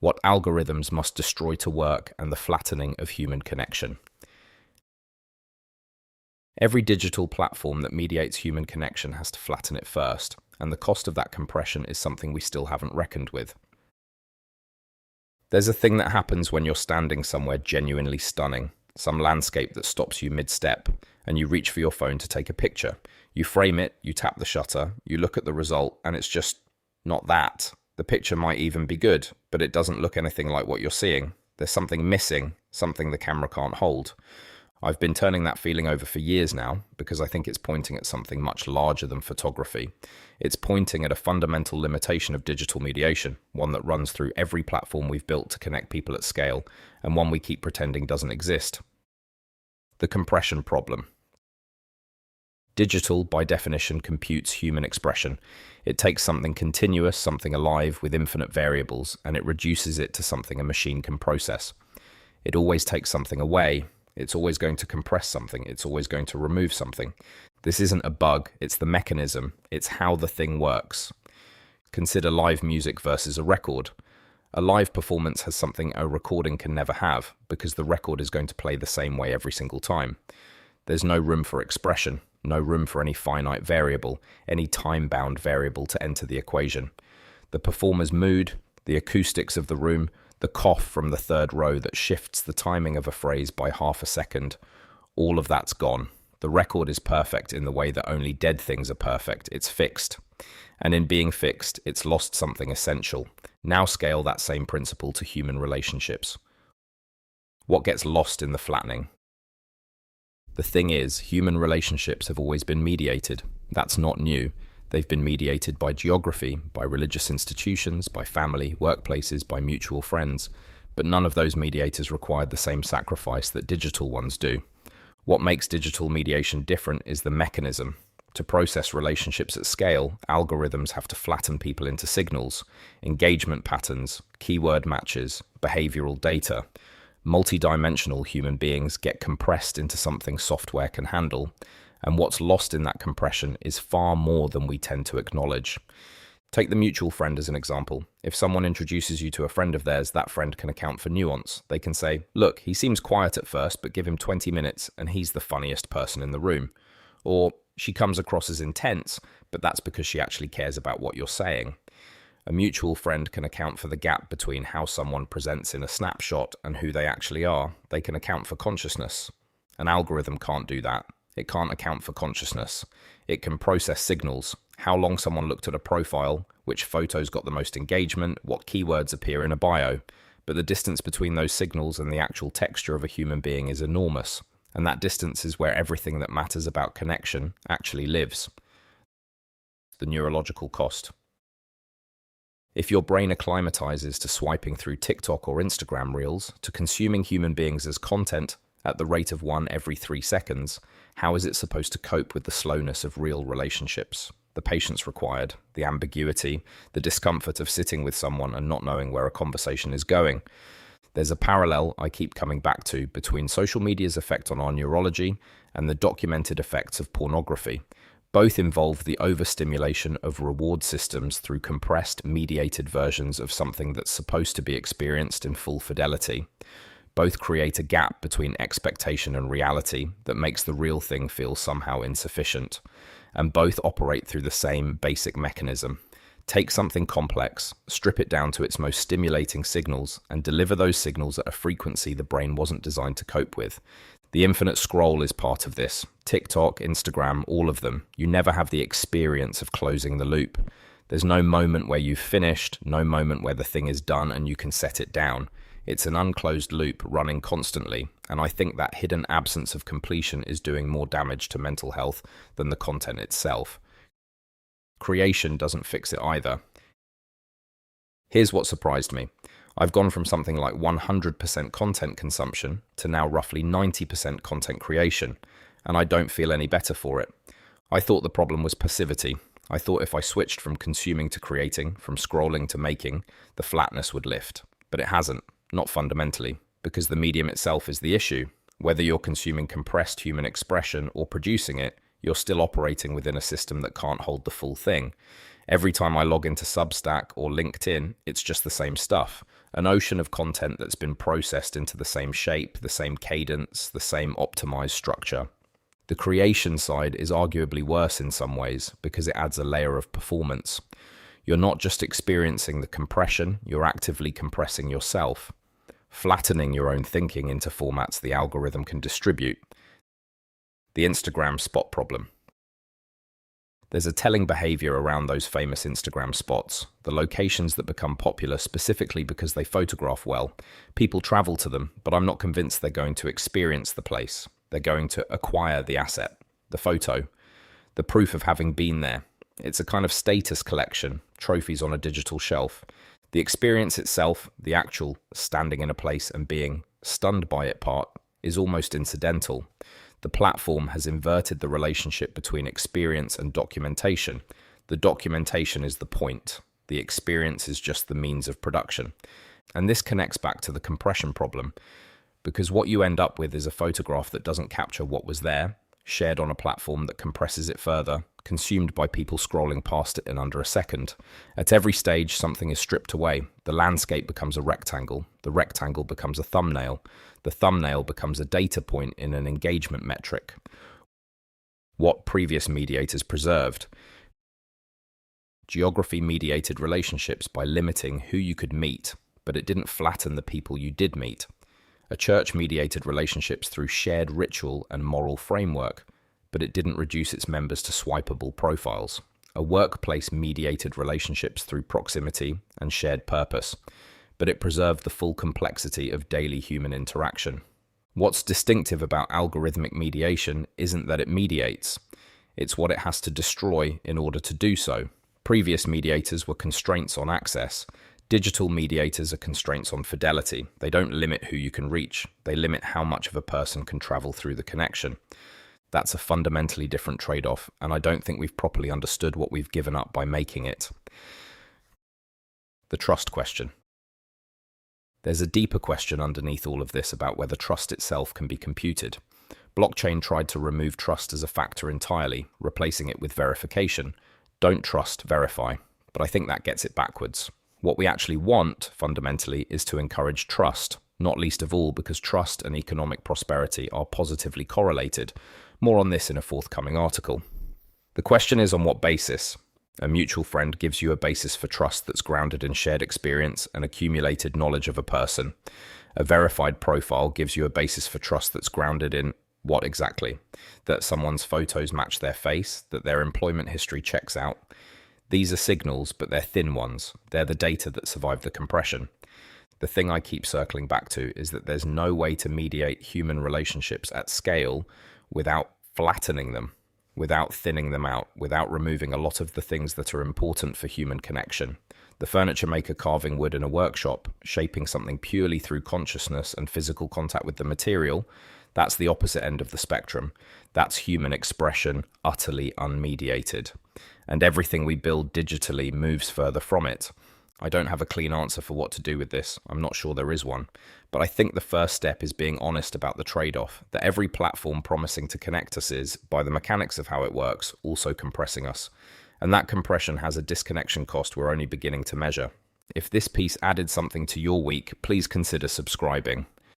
what algorithms must destroy to work, and the flattening of human connection. Every digital platform that mediates human connection has to flatten it first, and the cost of that compression is something we still haven't reckoned with. There's a thing that happens when you're standing somewhere genuinely stunning, some landscape that stops you mid-step, and you reach for your phone to take a picture. You frame it, you tap the shutter, you look at the result, and it's just not that. The picture might even be good, but it doesn't look anything like what you're seeing. There's something missing, something the camera can't hold. I've been turning that feeling over for years now because I think it's pointing at something much larger than photography. It's pointing at a fundamental limitation of digital mediation, one that runs through every platform we've built to connect people at scale, and one we keep pretending doesn't exist. The compression problem. Digital, by definition, computes human expression. It takes something continuous, something alive with infinite variables, and it reduces it to something a machine can process. It always takes something away. It's always going to compress something. It's always going to remove something. This isn't a bug. It's the mechanism. It's how the thing works. Consider live music versus a record. A live performance has something a recording can never have because the record is going to play the same way every single time. There's no room for expression, no room for any finite variable, any time-bound variable to enter the equation. The performer's mood, the acoustics of the room, the cough from the third row that shifts the timing of a phrase by half a second, all of that's gone. The record is perfect in the way that only dead things are perfect. It's fixed. And in being fixed, it's lost something essential. Now scale that same principle to human relationships. What gets lost in the flattening? The thing is, human relationships have always been mediated. That's not new. They've been mediated by geography, by religious institutions, by family, workplaces, by mutual friends. But none of those mediators required the same sacrifice that digital ones do. What makes digital mediation different is the mechanism. To process relationships at scale, algorithms have to flatten people into signals, engagement patterns, keyword matches, behavioral data. Multi-dimensional human beings get compressed into something software can handle, and what's lost in that compression is far more than we tend to acknowledge. Take the mutual friend as an example. If someone introduces you to a friend of theirs, that friend can account for nuance. They can say, look, he seems quiet at first, but give him 20 minutes and he's the funniest person in the room. Or, she comes across as intense, but that's because she actually cares about what you're saying. A mutual friend can account for the gap between how someone presents in a snapshot and who they actually are. They can account for consciousness. An algorithm can't do that. It can't account for consciousness. It can process signals, how long someone looked at a profile, which photos got the most engagement, what keywords appear in a bio. But the distance between those signals and the actual texture of a human being is enormous. And that distance is where everything that matters about connection actually lives. The neurological cost. If your brain acclimatizes to swiping through TikTok or Instagram reels, to consuming human beings as content at the rate of one every 3 seconds, how is it supposed to cope with the slowness of real relationships? The patience required, the ambiguity, the discomfort of sitting with someone and not knowing where a conversation is going. There's a parallel I keep coming back to between social media's effect on our neurology and the documented effects of pornography. Both involve the overstimulation of reward systems through compressed, mediated versions of something that's supposed to be experienced in full fidelity. Both create a gap between expectation and reality that makes the real thing feel somehow insufficient. And both operate through the same basic mechanism. Take something complex, strip it down to its most stimulating signals, and deliver those signals at a frequency the brain wasn't designed to cope with. The infinite scroll is part of this. TikTok, Instagram, all of them. You never have the experience of closing the loop. There's no moment where you've finished, no moment where the thing is done and you can set it down. It's an unclosed loop running constantly, and I think that hidden absence of completion is doing more damage to mental health than the content itself. Creation doesn't fix it either. Here's what surprised me. I've gone from something like 100% content consumption to now roughly 90% content creation, and I don't feel any better for it. I thought the problem was passivity. I thought if I switched from consuming to creating, from scrolling to making, the flatness would lift. But it hasn't, not fundamentally, because the medium itself is the issue. Whether you're consuming compressed human expression or producing it, you're still operating within a system that can't hold the full thing. Every time I log into Substack or LinkedIn, it's just the same stuff. An ocean of content that's been processed into the same shape, the same cadence, the same optimized structure. The creation side is arguably worse in some ways because it adds a layer of performance. You're not just experiencing the compression, you're actively compressing yourself, flattening your own thinking into formats the algorithm can distribute. The Instagram spot problem. There's a telling behavior around those famous Instagram spots, the locations that become popular specifically because they photograph well. People travel to them, but I'm not convinced they're going to experience the place. They're going to acquire the asset, the photo, the proof of having been there. It's a kind of status collection, trophies on a digital shelf. The experience itself, the actual standing in a place and being stunned by it part, is almost incidental. The platform has inverted the relationship between experience and documentation. The documentation is the point. The experience is just the means of production. And this connects back to the compression problem, because what you end up with is a photograph that doesn't capture what was there, shared on a platform that compresses it further, consumed by people scrolling past it in under a second. At every stage, something is stripped away. The landscape becomes a rectangle. The rectangle becomes a thumbnail. The thumbnail becomes a data point in an engagement metric. What previous mediators preserved? Geography mediated relationships by limiting who you could meet, but it didn't flatten the people you did meet. A church mediated relationships through shared ritual and moral framework, but it didn't reduce its members to swipeable profiles. A workplace mediated relationships through proximity and shared purpose, but it preserved the full complexity of daily human interaction. What's distinctive about algorithmic mediation isn't that it mediates, it's what it has to destroy in order to do so. Previous mediators were constraints on access. Digital mediators are constraints on fidelity. They don't limit who you can reach. They limit how much of a person can travel through the connection. That's a fundamentally different trade-off, and I don't think we've properly understood what we've given up by making it. The trust question. There's a deeper question underneath all of this about whether trust itself can be computed. Blockchain tried to remove trust as a factor entirely, replacing it with verification. Don't trust, verify. But I think that gets it backwards. What we actually want, fundamentally, is to encourage trust, not least of all because trust and economic prosperity are positively correlated. More on this in a forthcoming article. The question is on what basis? A mutual friend gives you a basis for trust that's grounded in shared experience and accumulated knowledge of a person. A verified profile gives you a basis for trust that's grounded in what exactly? That someone's photos match their face, that their employment history checks out. These are signals, but they're thin ones. They're the data that survive the compression. The thing I keep circling back to is that there's no way to mediate human relationships at scale without flattening them, without thinning them out, without removing a lot of the things that are important for human connection. The furniture maker carving wood in a workshop, shaping something purely through consciousness and physical contact with the material, that's the opposite end of the spectrum. That's human expression, utterly unmediated. And everything we build digitally moves further from it. I don't have a clean answer for what to do with this. I'm not sure there is one. But I think the first step is being honest about the trade-off, that every platform promising to connect us is, by the mechanics of how it works, also compressing us. And that compression has a disconnection cost we're only beginning to measure. If this piece added something to your week, please consider subscribing.